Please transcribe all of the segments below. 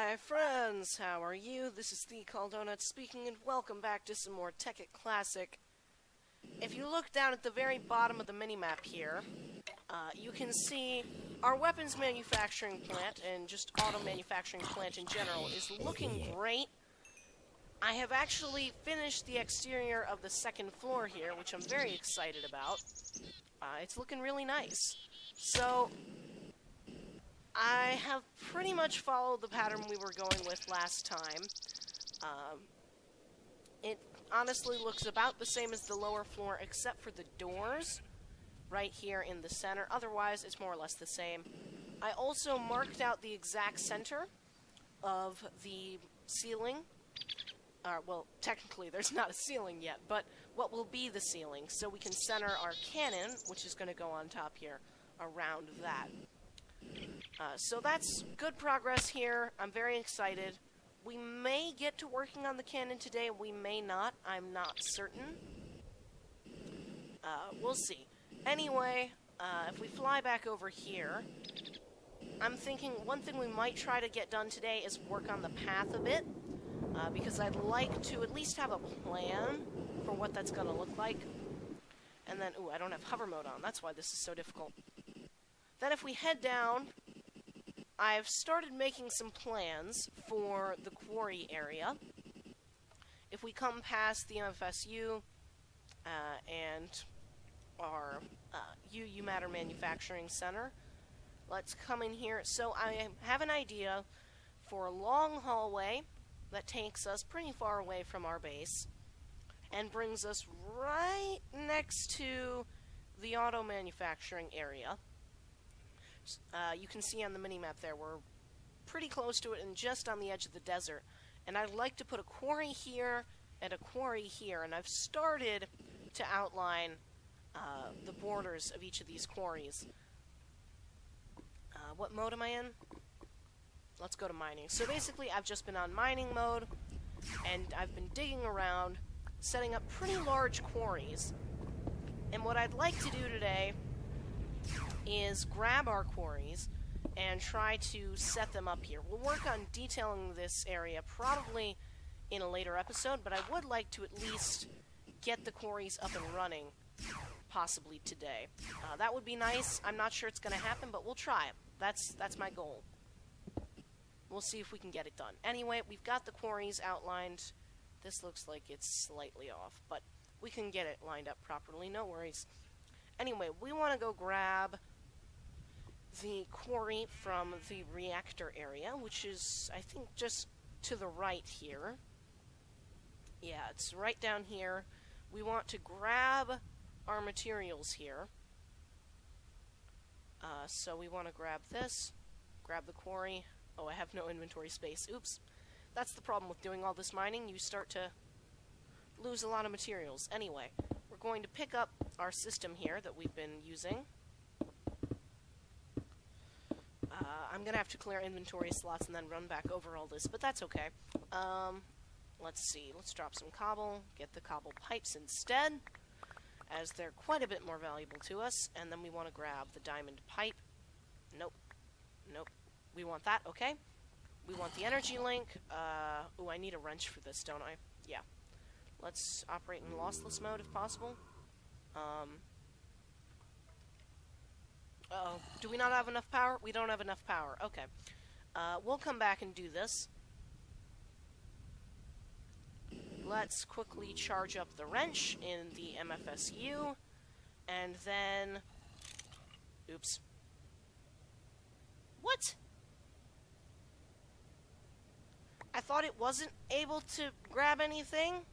Hi friends, how are you? This is the Chaldonut speaking, and welcome back to some more Tekkit Classic. If you look down at the very bottom of the minimap here, you can see our weapons manufacturing plant, and just auto manufacturing plant in general, is looking great. I have actually finished the exterior of the second floor here, which I'm very excited about. It's looking really nice. So, I have pretty much followed the pattern we were going with last time. It honestly looks about the same as the lower floor, except for the doors right here in the center. Otherwise, it's more or less the same. I also marked out the exact center of the ceiling. Well, technically, there's not a ceiling yet, but what will be the ceiling, so we can center our cannon, which is going to go on top here, around that. So that's good progress here. I'm very excited. We may get to working on the cannon today, we may not. I'm not certain. We'll see. Anyway, if we fly back over here, I'm thinking one thing we might try to get done today is work on the path a bit, because I'd like to at least have a plan for what that's going to look like. And then, ooh, I don't have hover mode on. That's why this is so difficult. Then if we head down, I've started making some plans for the quarry area. If we come past the MFSU and our UU Matter Manufacturing Center, let's come in here. So I have an idea for a long hallway that takes us pretty far away from our base and brings us right next to the auto manufacturing area. You can see on the minimap there, we're pretty close to it and just on the edge of the desert. And I'd like to put a quarry here and a quarry here, and I've started to outline the borders of each of these quarries. What mode am I in? Let's go to mining. So basically, I've just been on mining mode, and I've been digging around, setting up pretty large quarries. And what I'd like to do today is grab our quarries and try to set them up here. We'll work on detailing this area probably in a later episode, but I would like to at least get the quarries up and running, possibly today. That would be nice. I'm not sure it's going to happen, but we'll try it. That's my goal. We'll see if we can get it done. Anyway, we've got the quarries outlined. This looks like it's slightly off, but we can get it lined up properly, no worries. Anyway, we want to go grab the quarry from the reactor area, which is, I think, just to the right here. Yeah, it's right down here. We want to grab our materials here. So we want to grab this, grab the quarry. Oh, I have no inventory space. Oops. That's the problem with doing all this mining. You start to lose a lot of materials. Anyway, we're going to pick up our system here that we've been using. I'm going to have to clear inventory slots and then run back over all this, but that's okay. Let's see. Let's drop some cobble, get the cobble pipes instead, as they're quite a bit more valuable to us. And then we want to grab the diamond pipe. Nope. Nope. We want that, okay. We want the energy link. Ooh, I need a wrench for this, don't I? Yeah. Let's operate in lossless mode if possible. Uh-oh. Do we not have enough power? We don't have enough power. Okay. We'll come back and do this. Let's quickly charge up the wrench in the MFSU. And then... Oops. What? I thought it wasn't able to grab anything?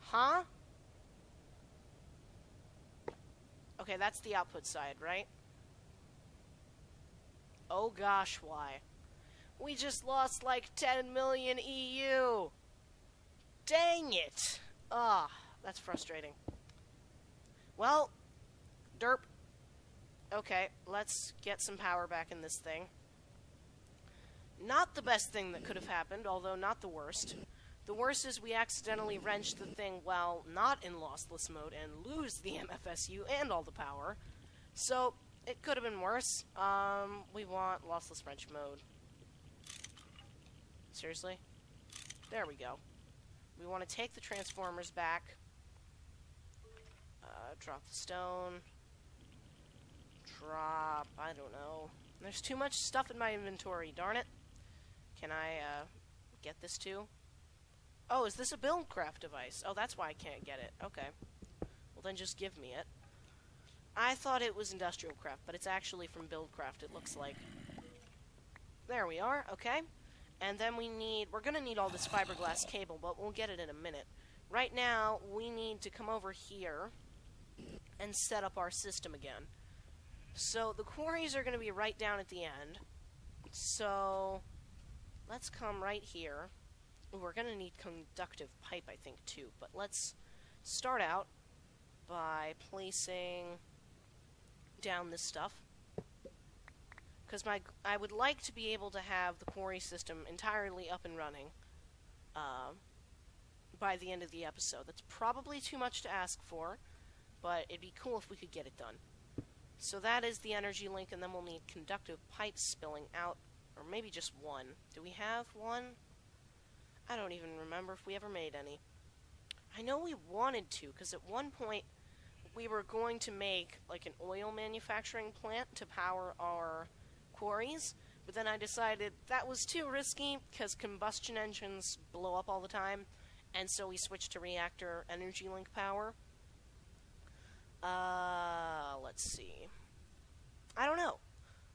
Huh? Okay, that's the output side, right? Oh gosh, why? We just lost like 10 million EU! Dang it! Ah, that's frustrating. Well, derp. Okay, let's get some power back in this thing. Not the best thing that could have happened, although not the worst. The worst is we accidentally wrenched the thing while not in lossless mode and lose the MFSU and all the power. So, it could have been worse. We want lossless wrench mode. Seriously? There we go. We want to take the transformers back. Drop the stone. Drop... I don't know. There's too much stuff in my inventory, darn it. Can I, get this too? Oh, is this a BuildCraft device? Oh, that's why I can't get it. Okay. Well, then just give me it. I thought it was IndustrialCraft, but it's actually from BuildCraft, it looks like. There we are, okay. And then we're gonna need all this fiberglass cable, but we'll get it in a minute. Right now, we need to come over here and set up our system again. So, the quarries are gonna be right down at the end. So, let's come right here. We're gonna need conductive pipe, I think, too. But let's start out by placing down this stuff. Because I would like to be able to have the quarry system entirely up and running by the end of the episode. That's probably too much to ask for, but it'd be cool if we could get it done. So that is the energy link, and then we'll need conductive pipes spilling out, or maybe just one. Do we have one? I don't even remember if we ever made any. I know we wanted to, because at one point we were going to make like an oil manufacturing plant to power our quarries, but then I decided that was too risky because combustion engines blow up all the time, and so we switched to reactor energy link power. Let's see. I don't know.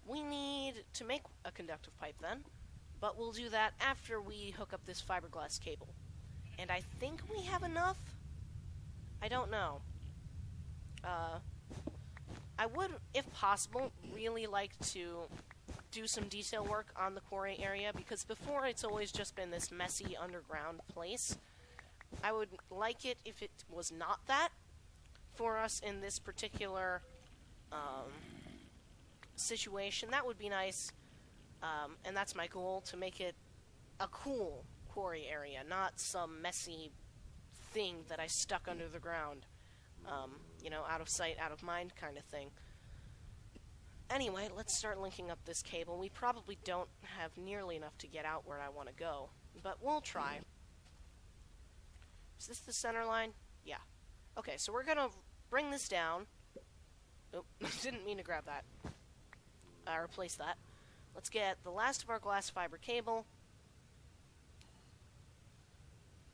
We need to make a conductive pipe then, but we'll do that after we hook up this fiberglass cable. And I think we have enough? I don't know. I would, if possible, really like to do some detail work on the quarry area, because before it's always just been this messy underground place. I would like it if it was not that for us in this particular situation. That would be nice, and that's my goal, to make it a cool quarry area, not some messy thing that I stuck under the ground. You know, out of sight, out of mind kind of thing. Anyway, let's start linking up this cable. We probably don't have nearly enough to get out where I want to go, but we'll try. Is this the center line? Yeah. Okay, so we're gonna bring this down. Oop, didn't mean to grab that. Replace that. Let's get the last of our glass fiber cable.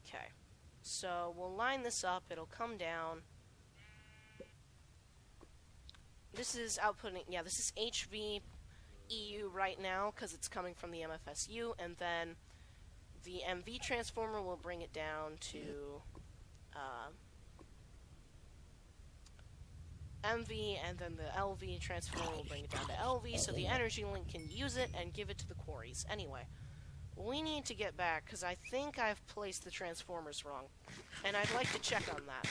Okay. So we'll line this up. It'll come down. This is outputting, yeah, this is HV EU right now because it's coming from the MFSU, and then the MV transformer will bring it down to MV, and then the LV transformer will bring it down to LV, so the energy link can use it and give it to the quarries. Anyway, we need to get back because I think I've placed the transformers wrong, and I'd like to check on that.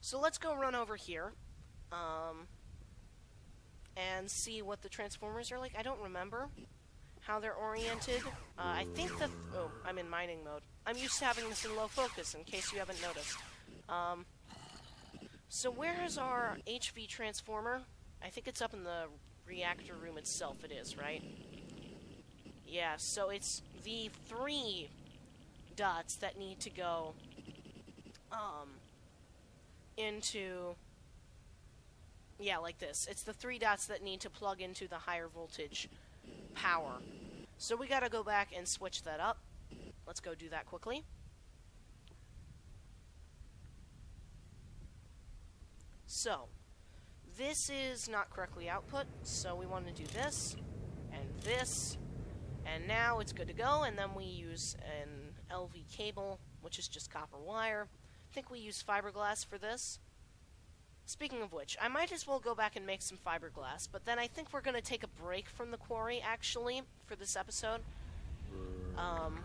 So let's go run over here, and see what the transformers are like. I don't remember how they're oriented. I think that... Oh, I'm in mining mode. I'm used to having this in low focus, in case you haven't noticed. So where is our HV transformer? I think it's up in the reactor room itself. It is, right? Yeah, so it's the 3 dots that need to go, into... Yeah, like this. It's the 3 dots that need to plug into the higher voltage power. So we gotta go back and switch that up. Let's go do that quickly. So, this is not correctly output, so we want to do this, and now it's good to go, and then we use an LV cable, which is just copper wire. I think we use fiberglass for this. Speaking of which, I might as well go back and make some fiberglass, but then I think we're going to take a break from the quarry, actually, for this episode. I'm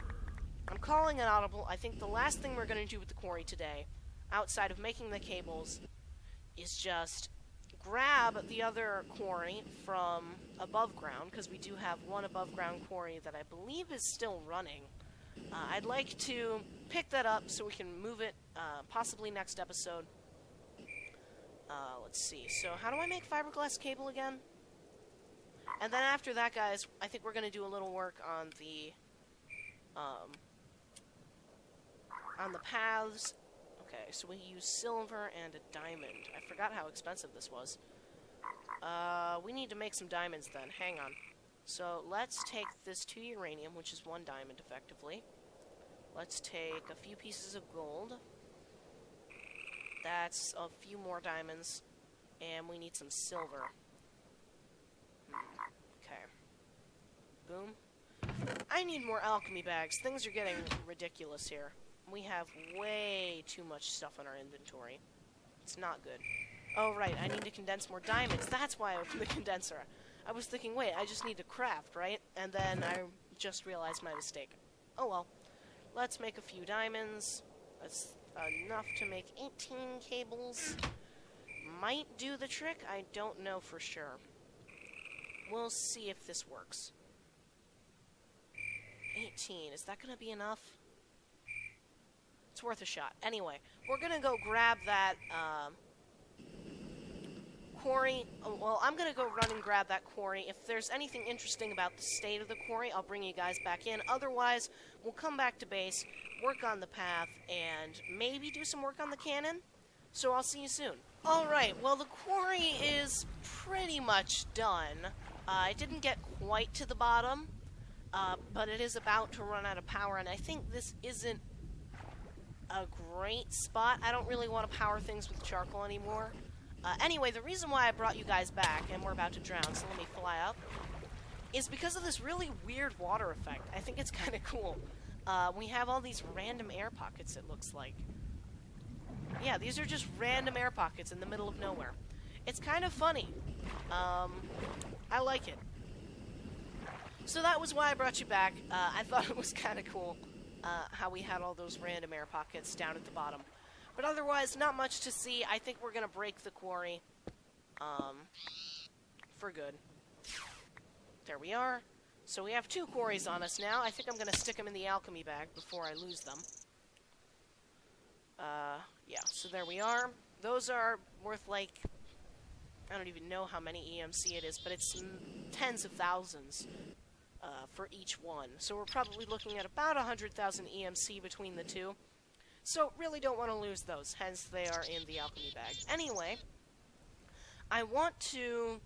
calling an audible. I think the last thing we're going to do with the quarry today, outside of making the cables, is just grab the other quarry from above ground, because we do have one above ground quarry that I believe is still running. I'd like to pick that up so we can move it, possibly next episode. Let's see. So how do I make fiberglass cable again? And then after that, guys, I think we're going to do a little work on the paths. Okay, so we use silver and a diamond. I forgot how expensive this was. We need to make some diamonds then. Hang on. So let's take this 2 uranium, which is 1 diamond effectively. Let's take a few pieces of gold. That's a few more diamonds. And we need some silver. Okay. Boom. I need more alchemy bags. Things are getting ridiculous here. We have way too much stuff in our inventory. It's not good. Oh, right. I need to condense more diamonds. That's why I opened the condenser. I was thinking, wait, I just need to craft, right? And then I just realized my mistake. Oh, well. Let's make a few diamonds. That's enough to make 18 cables. Might do the trick. I don't know for sure. We'll see if this works. 18. Is that going to be enough? It's worth a shot. Anyway, we're going to go grab that quarry. Well, I'm going to go run and grab that quarry. If there's anything interesting about the state of the quarry, I'll bring you guys back in. Otherwise, we'll come back to base, work on the path, and maybe do some work on the cannon. So I'll see you soon. Alright, well, the quarry is pretty much done. I didn't get quite to the bottom, but it is about to run out of power, and I think this isn't a great spot. I don't really want to power things with charcoal anymore. Anyway, the reason why I brought you guys back, and we're about to drown, so let me fly up, is because of this really weird water effect. I think it's kind of cool. We have all these random air pockets, it looks like. Yeah, these are just random air pockets in the middle of nowhere. It's kind of funny. I like it. So that was why I brought you back. I thought it was kind of cool how we had all those random air pockets down at the bottom. But otherwise, not much to see. I think we're going to break the quarry for good. There we are. So we have 2 quarries on us now. I think I'm going to stick them in the alchemy bag before I lose them. Yeah, so there we are. Those are worth, like, I don't even know how many EMC it is, but it's tens of thousands for each one. So we're probably looking at about 100,000 EMC between the 2. So really don't want to lose those, hence they are in the alchemy bag. Anyway, I want to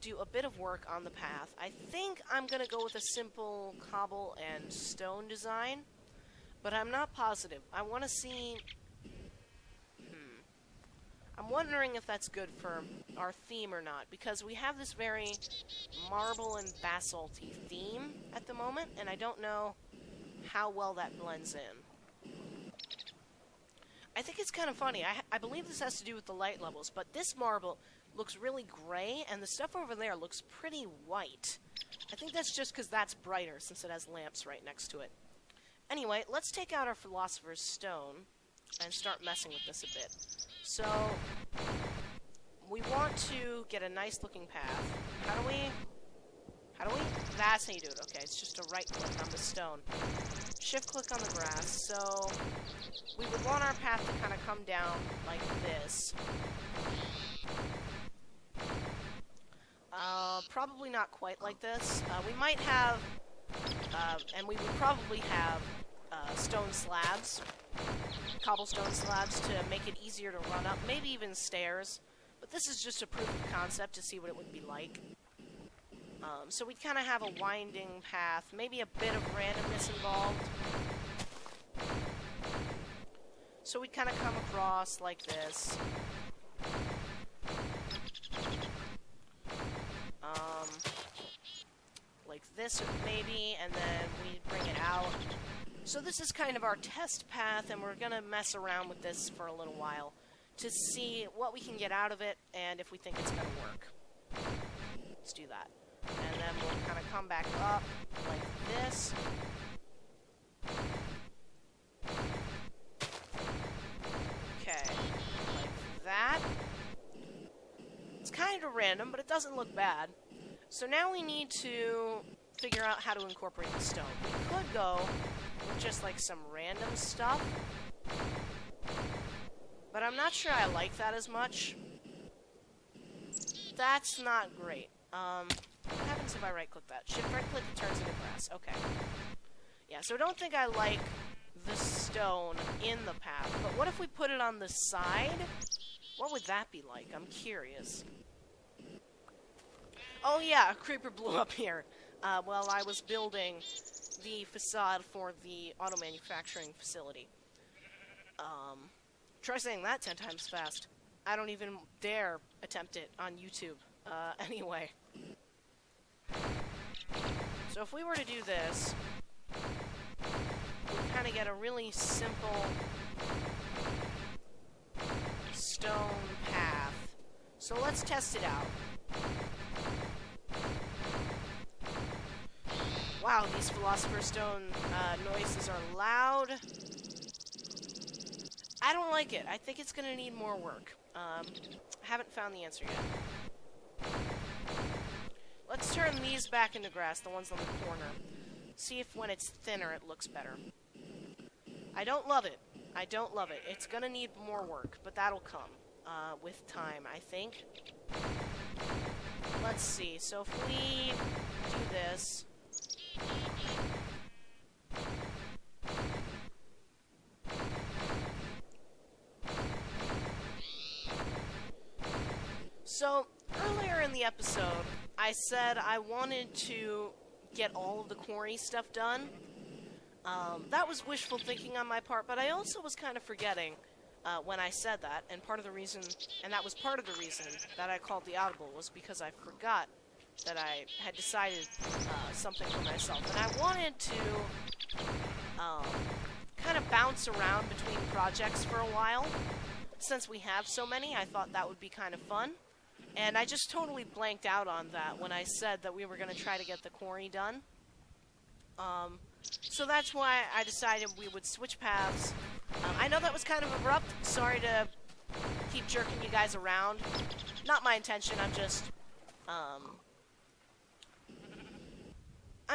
do a bit of work on the path. I think I'm going to go with a simple cobble and stone design, but I'm not positive. I want to see... I'm wondering if that's good for our theme or not, because we have this very marble and basalty theme at the moment, and I don't know how well that blends in. I think it's kind of funny. I believe this has to do with the light levels, but this marble looks really gray, and the stuff over there looks pretty white. I think that's just because that's brighter, since it has lamps right next to it. Anyway, let's take out our Philosopher's Stone and start messing with this a bit. So, we want to get a nice looking path. How do we... That's how you do it. Okay, it's just a right click on the stone. Shift click on the grass. So, we would want our path to kind of come down like this. Probably not quite like this. We might have, and we would probably have stone slabs, cobblestone slabs to make it easier to run up, maybe even stairs. But this is just a proof of concept to see what it would be like. So we'd kind of have a winding path, maybe a bit of randomness involved. So we'd kind of come across like this. Like this maybe, and then we'd bring it out. So this is kind of our test path, and we're going to mess around with this for a little while to see what we can get out of it and if we think it's going to work. Let's do that. And then we'll kind of come back up like this. Okay, like that. It's kind of random, but it doesn't look bad. So now we need to figure out how to incorporate the stone. We could go with just like some random stuff, but I'm not sure I like that as much. That's not great. What happened happens if I right-click that? Shift right-click, it turns into grass. Okay. Yeah, so don't think I like the stone in the path, but what if we put it on the side? What would that be like? I'm curious. Oh yeah, a creeper blew up here. While I was building the facade for the auto manufacturing facility. Try saying that 10 times fast. I don't even dare attempt it on YouTube. Anyway. So if we were to do this, we kind of get a really simple stone path. So let's test it out. Wow, these Philosopher's Stone noises are loud. I don't like it. I think it's going to need more work. Haven't found the answer yet. Let's turn these back into grass, the ones on the corner. See if when it's thinner it looks better. I don't love it. I don't love it. It's going to need more work, but that'll come with time, I think. Let's see. So if we do this... So, earlier in the episode, I said I wanted to get all of the quarry stuff done. That was wishful thinking on my part, but I also was kind of forgetting when I said that, and that was part of the reason that I called the audible, was because I forgot that I had decided something for myself. And I wanted to kind of bounce around between projects for a while. Since we have so many, I thought that would be kind of fun. And I just totally blanked out on that when I said that we were going to try to get the quarry done. So that's why I decided we would switch paths. I know that was kind of abrupt. Sorry to keep jerking you guys around. Not my intention, I'm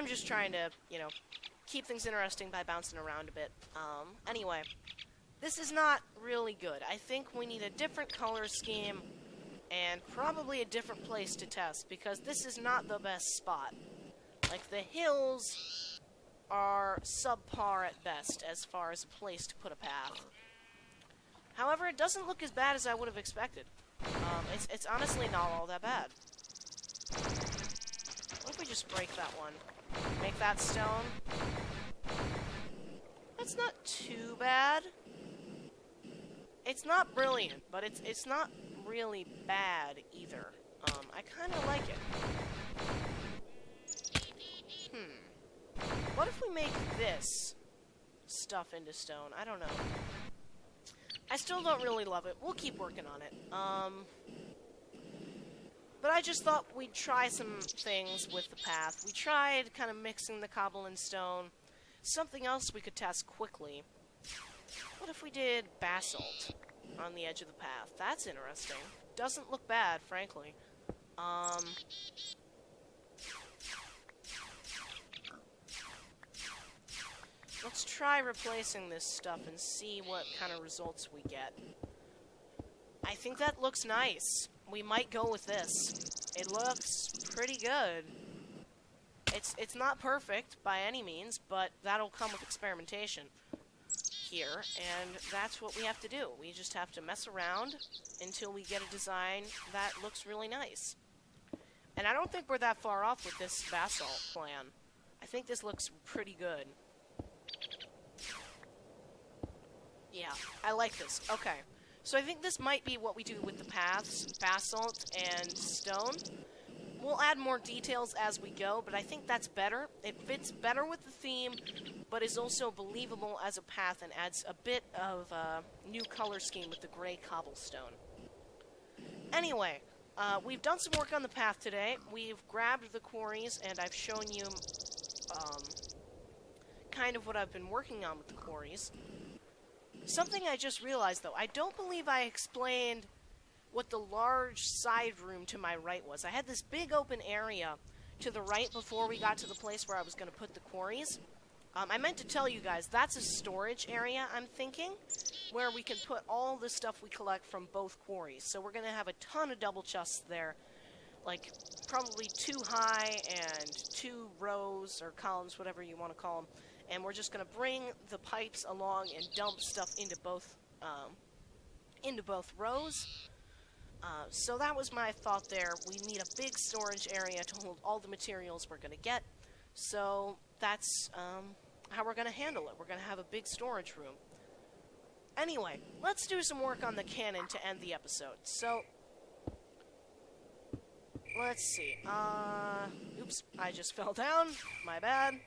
just trying to, you know, keep things interesting by bouncing around a bit. Anyway, this is not really good. I think we need a different color scheme and probably a different place to test, because this is not the best spot. Like, the hills are subpar at best as far as a place to put a path. However, it doesn't look as bad as I would have expected. It's honestly not all that bad. What if we just break that one? Make that stone? That's not too bad. It's not brilliant, but it's not really bad either. I kind of like it. What if we make this stuff into stone? I don't know. I still don't really love it. We'll keep working on it. But I just thought we'd try some things with the path. We tried kind of mixing the cobble and stone. Something else we could test quickly. What if we did basalt on the edge of the path? That's interesting. Doesn't look bad, frankly. Let's try replacing this stuff and see what kind of results we get. I think that looks nice. We might go with this. It looks pretty good. It's not perfect by any means, but that'll come with experimentation here, and that's what we have to do. We just have to mess around until we get a design that looks really nice. And I don't think we're that far off with this basalt plan. I think this looks pretty good. Yeah, I like this. Okay. So I think this might be what we do with the paths, basalt and stone. We'll add more details as we go, but I think that's better. It fits better with the theme, but is also believable as a path and adds a bit of a new color scheme with the gray cobblestone. Anyway, we've done some work on the path today. We've grabbed the quarries, and I've shown you kind of what I've been working on with the quarries. Something I just realized, though, I don't believe I explained what the large side room to my right was. I had this big open area to the right before we got to the place where I was going to put the quarries. I meant to tell you guys, that's a storage area, I'm thinking, where we can put all the stuff we collect from both quarries. So we're going to have a ton of double chests there. like, probably 2 high and 2 rows, or columns, whatever you want to call them. And we're just going to bring the pipes along and dump stuff into both rows. So that was my thought there. We need a big storage area to hold all the materials we're going to get. So that's how we're going to handle it. We're going to have a big storage room. Anyway, let's do some work on the cannon to end the episode. So, let's see. Oops, I just fell down. My bad.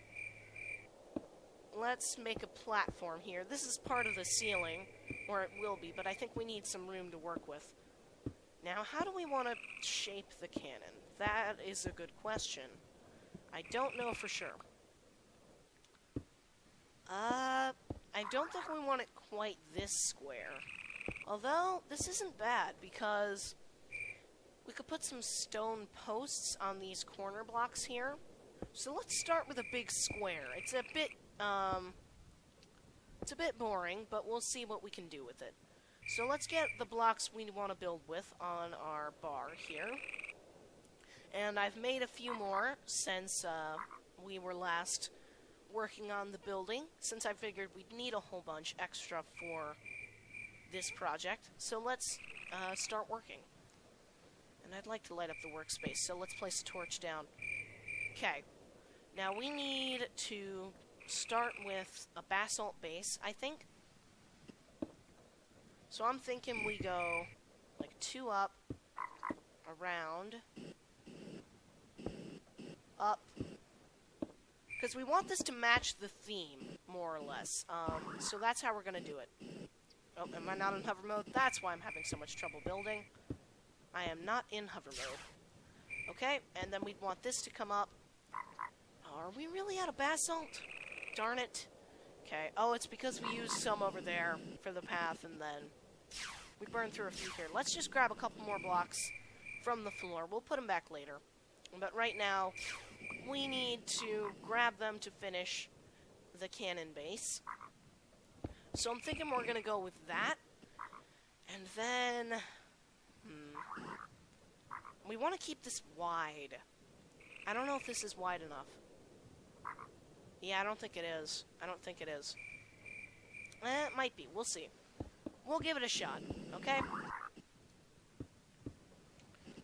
Let's make a platform here. This is part of the ceiling, or it will be, but I think we need some room to work with. Now, how do we want to shape the cannon? That is a good question. I don't know for sure. I don't think we want it quite this square. Although, this isn't bad, because we could put some stone posts on these corner blocks here. So let's start with a big square. It's a bit boring, but we'll see what we can do with it. So let's get the blocks we want to build with on our bar here. And I've made a few more since we were last working on the building, since I figured we'd need a whole bunch extra for this project. So let's start working. And I'd like to light up the workspace, so let's place a torch down. Okay. Now we need to start with a basalt base, I think. So I'm thinking we go like 2 up, around, up, because we want this to match the theme, more or less. So that's how we're going to do it. Oh, am I not in hover mode? That's why I'm having so much trouble building. I am not in hover mode. Okay, and then we'd want this to come up. Are we really out of basalt? Darn it. Okay, oh, it's because we used some over there for the path, and then we burned through a few here. Let's just grab a couple more blocks from the floor. We'll put them back later. But right now, we need to grab them to finish the cannon base. So I'm thinking we're going to go with that. And then we want to keep this wide. I don't know if this is wide enough. Yeah, I don't think it is. I don't think it is. It might be. We'll see. We'll give it a shot, okay?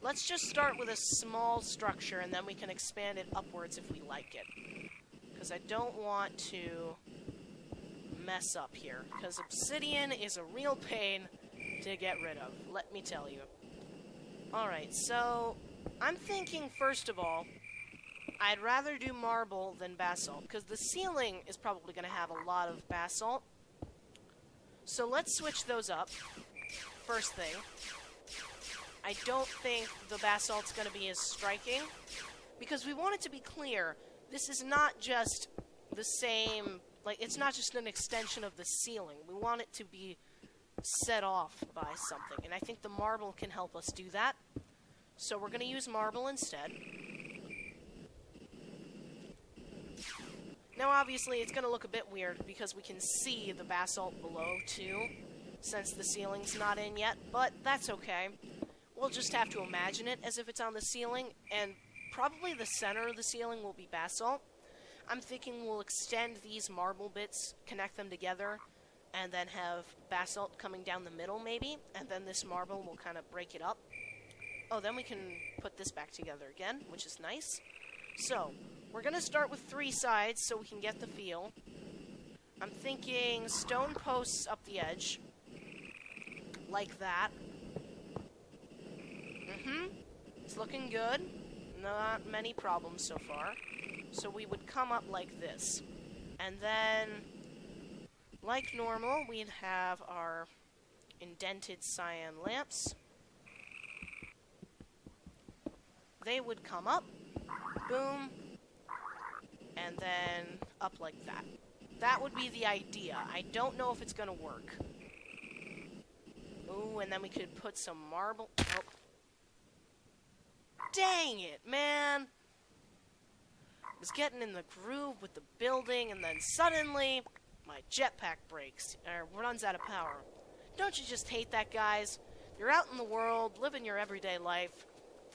Let's just start with a small structure, and then we can expand it upwards if we like it. Because I don't want to mess up here. Because obsidian is a real pain to get rid of, let me tell you. Alright, so I'm thinking, first of all, I'd rather do marble than basalt, because the ceiling is probably going to have a lot of basalt. So let's switch those up, first thing. I don't think the basalt's going to be as striking, because we want it to be clear, this is not just the same, like, it's not just an extension of the ceiling. We want it to be set off by something, and I think the marble can help us do that. So we're going to use marble instead. Now, obviously, it's going to look a bit weird because we can see the basalt below, too, since the ceiling's not in yet, but that's okay. We'll just have to imagine it as if it's on the ceiling, and probably the center of the ceiling will be basalt. I'm thinking we'll extend these marble bits, connect them together, and then have basalt coming down the middle, maybe, and then this marble will kind of break it up. Oh, then we can put this back together again, which is nice. So, we're going to start with 3 sides so we can get the feel. I'm thinking stone posts up the edge, like that. It's looking good. Not many problems so far. So we would come up like this. And then, like normal, we'd have our indented cyan lamps. They would come up, boom, and then up like that. That would be the idea. I don't know if it's going to work. Ooh, and then we could put some marble. Oh. Dang it, man! I was getting in the groove with the building, and then suddenly, my jetpack breaks, or runs out of power. Don't you just hate that, guys? You're out in the world, living your everyday life,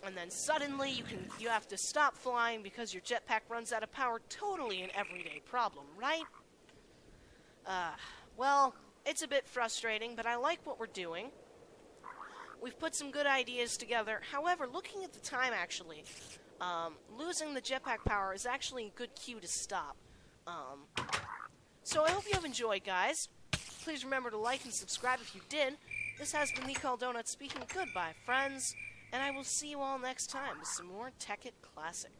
and then suddenly you have to stop flying because your jetpack runs out of power. Totally an everyday problem, right? Well, it's a bit frustrating, but I like what we're doing. We've put some good ideas together. However, looking at the time, actually, losing the jetpack power is actually a good cue to stop. So I hope you have enjoyed, guys. Please remember to like and subscribe if you did. This has been the Chaldonut speaking. Goodbye, friends. And I will see you all next time with some more Tekkit Classic.